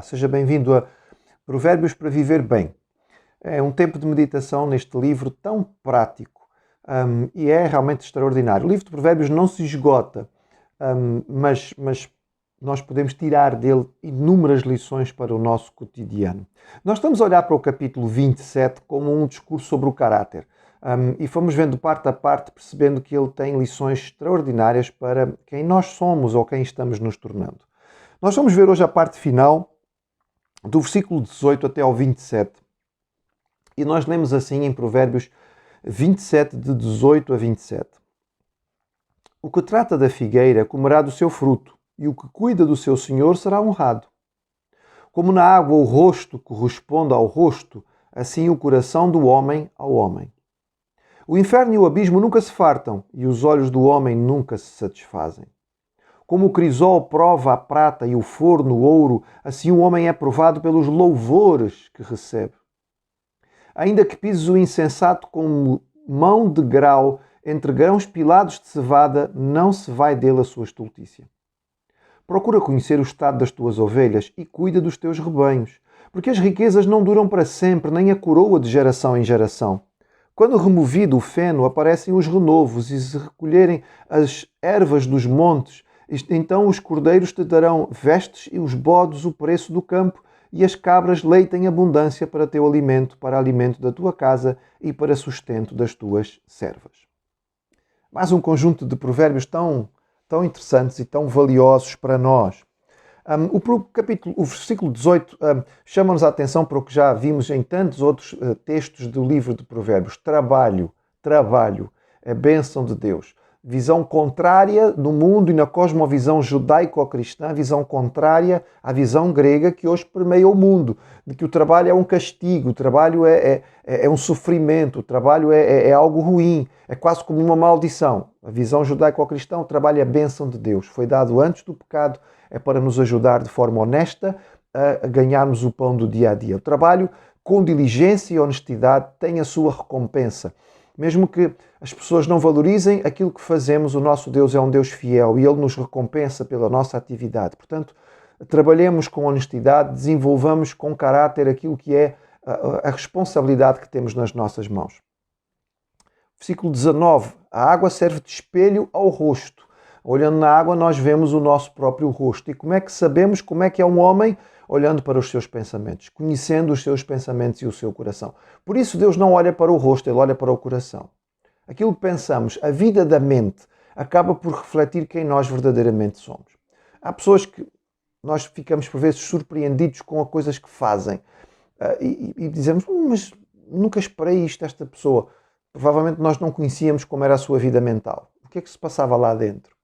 Olá, seja bem-vindo a Provérbios para Viver Bem. É um tempo de meditação neste livro tão prático e é realmente extraordinário. O livro de Provérbios não se esgota, mas nós podemos tirar dele inúmeras lições para o nosso cotidiano. Nós estamos a olhar para o capítulo 27 como um discurso sobre o caráter e fomos vendo parte a parte, percebendo que ele tem lições extraordinárias para quem nós somos ou quem estamos nos tornando. Nós vamos ver hoje a parte final do versículo 18 até ao 27. E nós lemos assim em Provérbios 27, de 18 a 27. O que trata da figueira comerá do seu fruto, e o que cuida do seu senhor será honrado. Como na água o rosto corresponde ao rosto, assim o coração do homem ao homem. O inferno e o abismo nunca se fartam, e os olhos do homem nunca se satisfazem. Como o crisol prova a prata e o forno o ouro, assim o homem é provado pelos louvores que recebe. Ainda que pises o insensato com mão de grau entre grãos pilados de cevada, não se vai dele a sua estultícia. Procura conhecer o estado das tuas ovelhas e cuida dos teus rebanhos, porque as riquezas não duram para sempre, nem a coroa de geração em geração. Quando removido o feno, aparecem os renovos, e se recolherem as ervas dos montes, então os cordeiros te darão vestes e os bodes o preço do campo, e as cabras leite em abundância para teu alimento, para alimento da tua casa e para sustento das tuas servas. Mais um conjunto de provérbios tão interessantes e tão valiosos para nós. O versículo 18 chama-nos a atenção para o que já vimos em tantos outros textos do livro de Provérbios. Trabalho, é bênção de Deus. Visão contrária no mundo e na cosmovisão judaico-cristã, visão contrária à visão grega que hoje permeia o mundo, de que o trabalho é um castigo, o trabalho é um sofrimento, o trabalho é algo ruim, é quase como uma maldição. A visão judaico-cristã, o trabalho é a bênção de Deus, foi dado antes do pecado, é para nos ajudar de forma honesta a ganharmos o pão do dia a dia. O trabalho com diligência e honestidade tem a sua recompensa. Mesmo que as pessoas não valorizem aquilo que fazemos, o nosso Deus é um Deus fiel e Ele nos recompensa pela nossa atividade. Portanto, trabalhemos com honestidade, desenvolvamos com caráter aquilo que é a responsabilidade que temos nas nossas mãos. Versículo 19. A água serve de espelho ao rosto. Olhando na água, nós vemos o nosso próprio rosto. E como é que sabemos como é que é um homem? Olhando para os seus pensamentos, conhecendo os seus pensamentos e o seu coração. Por isso Deus não olha para o rosto, Ele olha para o coração. Aquilo que pensamos, a vida da mente, acaba por refletir quem nós verdadeiramente somos. Há pessoas que nós ficamos por vezes surpreendidos com as coisas que fazem e dizemos, mas nunca esperei isto desta pessoa. Provavelmente nós não conhecíamos como era a sua vida mental. O que é que se passava lá dentro?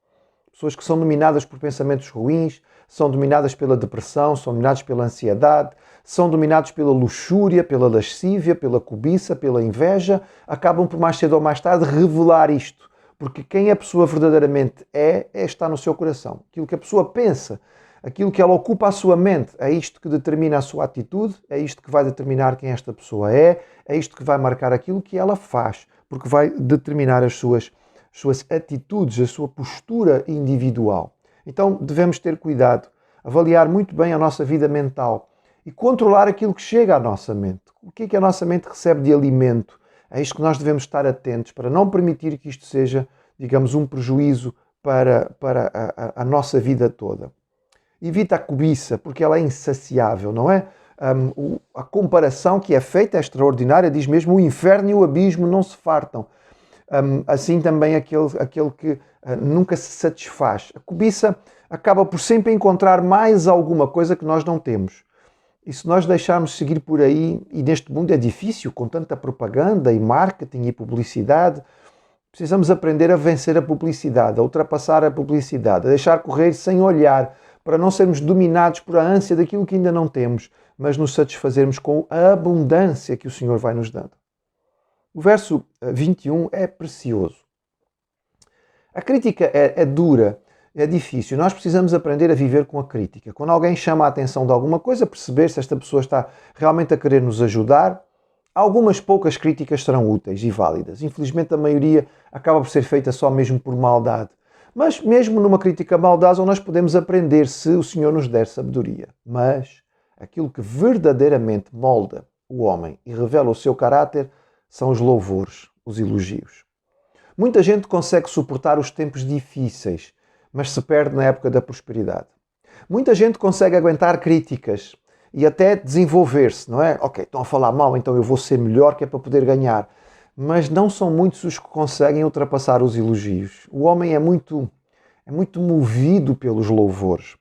Pessoas que são dominadas por pensamentos ruins, são dominadas pela depressão, são dominadas pela ansiedade, são dominados pela luxúria, pela lascívia, pela cobiça, pela inveja, acabam por mais cedo ou mais tarde revelar isto. Porque quem a pessoa verdadeiramente está no seu coração. Aquilo que a pessoa pensa, aquilo que ela ocupa a sua mente, é isto que determina a sua atitude, é isto que vai determinar quem esta pessoa é isto que vai marcar aquilo que ela faz, porque vai determinar as suas atitudes, a sua postura individual. Então devemos ter cuidado, avaliar muito bem a nossa vida mental e controlar aquilo que chega à nossa mente. O que é que a nossa mente recebe de alimento? É isto que nós devemos estar atentos para não permitir que isto seja, digamos, um prejuízo para a nossa vida toda. Evita a cobiça, porque ela é insaciável, não é? A comparação que é feita é extraordinária, diz mesmo o inferno e o abismo não se fartam. Assim também aquele que nunca se satisfaz. A cobiça acaba por sempre encontrar mais alguma coisa que nós não temos. E se nós deixarmos seguir por aí, e neste mundo é difícil, com tanta propaganda e marketing e publicidade, precisamos aprender a vencer a publicidade, a ultrapassar a publicidade, a deixar correr sem olhar, para não sermos dominados por a ânsia daquilo que ainda não temos, mas nos satisfazermos com a abundância que o Senhor vai nos dando. O verso 21 é precioso. A crítica é dura, é difícil. Nós precisamos aprender a viver com a crítica. Quando alguém chama a atenção de alguma coisa, perceber se esta pessoa está realmente a querer nos ajudar. Algumas poucas críticas serão úteis e válidas. Infelizmente a maioria acaba por ser feita só mesmo por maldade. Mas mesmo numa crítica maldosa nós podemos aprender se o Senhor nos der sabedoria. Mas aquilo que verdadeiramente molda o homem e revela o seu caráter são os louvores, os elogios. Muita gente consegue suportar os tempos difíceis, mas se perde na época da prosperidade. Muita gente consegue aguentar críticas e até desenvolver-se, não é? Ok, estão a falar mal, então eu vou ser melhor que é para poder ganhar. Mas não são muitos os que conseguem ultrapassar os elogios. O homem é muito movido pelos louvores.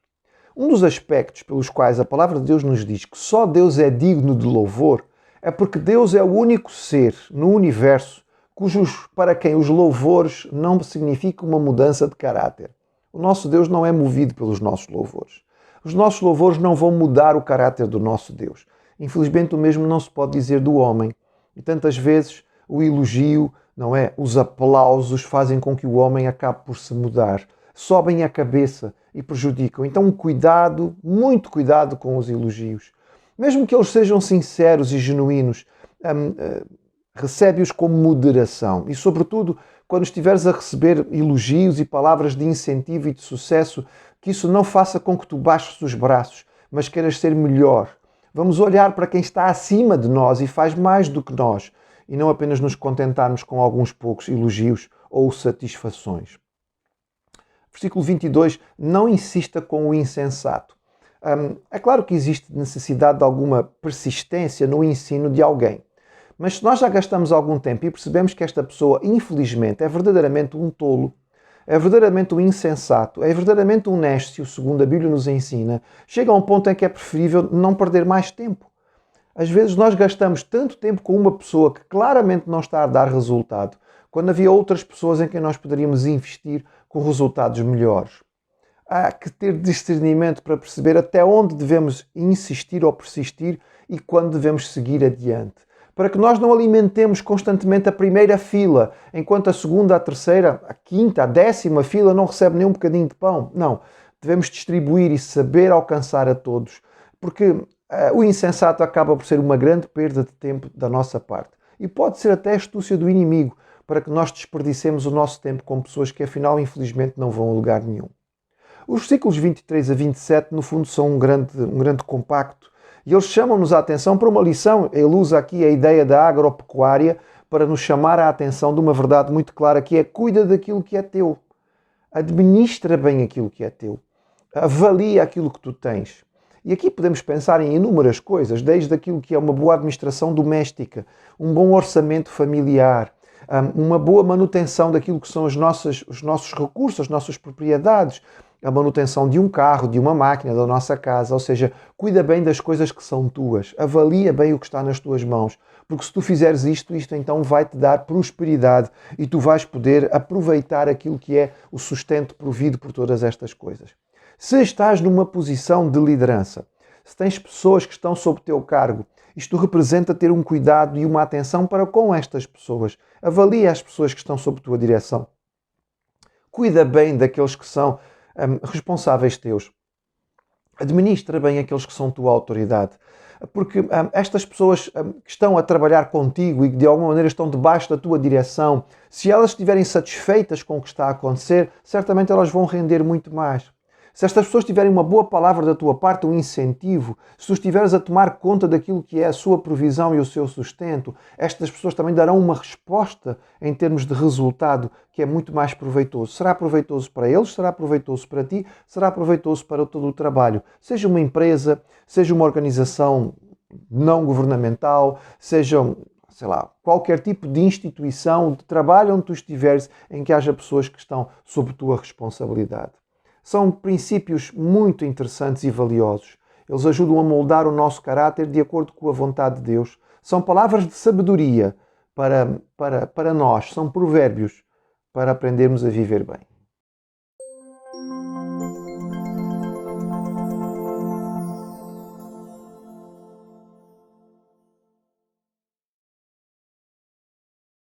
Um dos aspectos pelos quais a palavra de Deus nos diz que só Deus é digno de louvor é porque Deus é o único ser no universo para quem os louvores não significam uma mudança de caráter. O nosso Deus não é movido pelos nossos louvores. Os nossos louvores não vão mudar o caráter do nosso Deus. Infelizmente, o mesmo não se pode dizer do homem. E tantas vezes o elogio, não é? Os aplausos fazem com que o homem acabe por se mudar. Sobem a cabeça e prejudicam. Então, cuidado, muito cuidado com os elogios. Mesmo que eles sejam sinceros e genuínos, recebe-os com moderação. E, sobretudo, quando estiveres a receber elogios e palavras de incentivo e de sucesso, que isso não faça com que tu baixes os braços, mas queiras ser melhor. Vamos olhar para quem está acima de nós e faz mais do que nós, e não apenas nos contentarmos com alguns poucos elogios ou satisfações. Versículo 22, não insista com o insensato. É claro que existe necessidade de alguma persistência no ensino de alguém. Mas se nós já gastamos algum tempo e percebemos que esta pessoa, infelizmente, é verdadeiramente um tolo, é verdadeiramente um insensato, é verdadeiramente um néscio, segundo a Bíblia nos ensina, chega a um ponto em que é preferível não perder mais tempo. Às vezes nós gastamos tanto tempo com uma pessoa que claramente não está a dar resultado, quando havia outras pessoas em quem nós poderíamos investir com resultados melhores. Há que ter discernimento para perceber até onde devemos insistir ou persistir e quando devemos seguir adiante. Para que nós não alimentemos constantemente a primeira fila, enquanto a segunda, a terceira, a quinta, a 10ª fila não recebe nem um bocadinho de pão. Não, devemos distribuir e saber alcançar a todos, porque o insensato acaba por ser uma grande perda de tempo da nossa parte. E pode ser até astúcia do inimigo, para que nós desperdicemos o nosso tempo com pessoas que afinal, infelizmente, não vão a lugar nenhum. Os versículos 23 a 27, no fundo, são um grande compacto. E eles chamam-nos a atenção para uma lição. Ele usa aqui a ideia da agropecuária para nos chamar a atenção de uma verdade muito clara, que é: cuida daquilo que é teu. Administra bem aquilo que é teu. Avalia aquilo que tu tens. E aqui podemos pensar em inúmeras coisas, desde aquilo que é uma boa administração doméstica, um bom orçamento familiar, uma boa manutenção daquilo que são os nossos recursos, as nossas propriedades, a manutenção de um carro, de uma máquina, da nossa casa. Ou seja, cuida bem das coisas que são tuas, avalia bem o que está nas tuas mãos, porque se tu fizeres isto então vai-te dar prosperidade e tu vais poder aproveitar aquilo que é o sustento provido por todas estas coisas. Se estás numa posição de liderança, se tens pessoas que estão sob teu cargo, isto representa ter um cuidado e uma atenção para com estas pessoas. Avalia as pessoas que estão sob tua direção. Cuida bem daqueles que são responsáveis teus. Administra bem aqueles que são tua autoridade. Porque estas pessoas que estão a trabalhar contigo e que de alguma maneira estão debaixo da tua direção, se elas estiverem satisfeitas com o que está a acontecer, certamente elas vão render muito mais. Se estas pessoas tiverem uma boa palavra da tua parte, um incentivo, se tu estiveres a tomar conta daquilo que é a sua provisão e o seu sustento, estas pessoas também darão uma resposta em termos de resultado que é muito mais proveitoso. Será proveitoso para eles, será proveitoso para ti, será proveitoso para todo o trabalho. Seja uma empresa, seja uma organização não governamental, seja, sei lá, qualquer tipo de instituição de trabalho onde tu estiveres em que haja pessoas que estão sob tua responsabilidade. São princípios muito interessantes e valiosos. Eles ajudam a moldar o nosso caráter de acordo com a vontade de Deus. São palavras de sabedoria para nós, são provérbios para aprendermos a viver bem.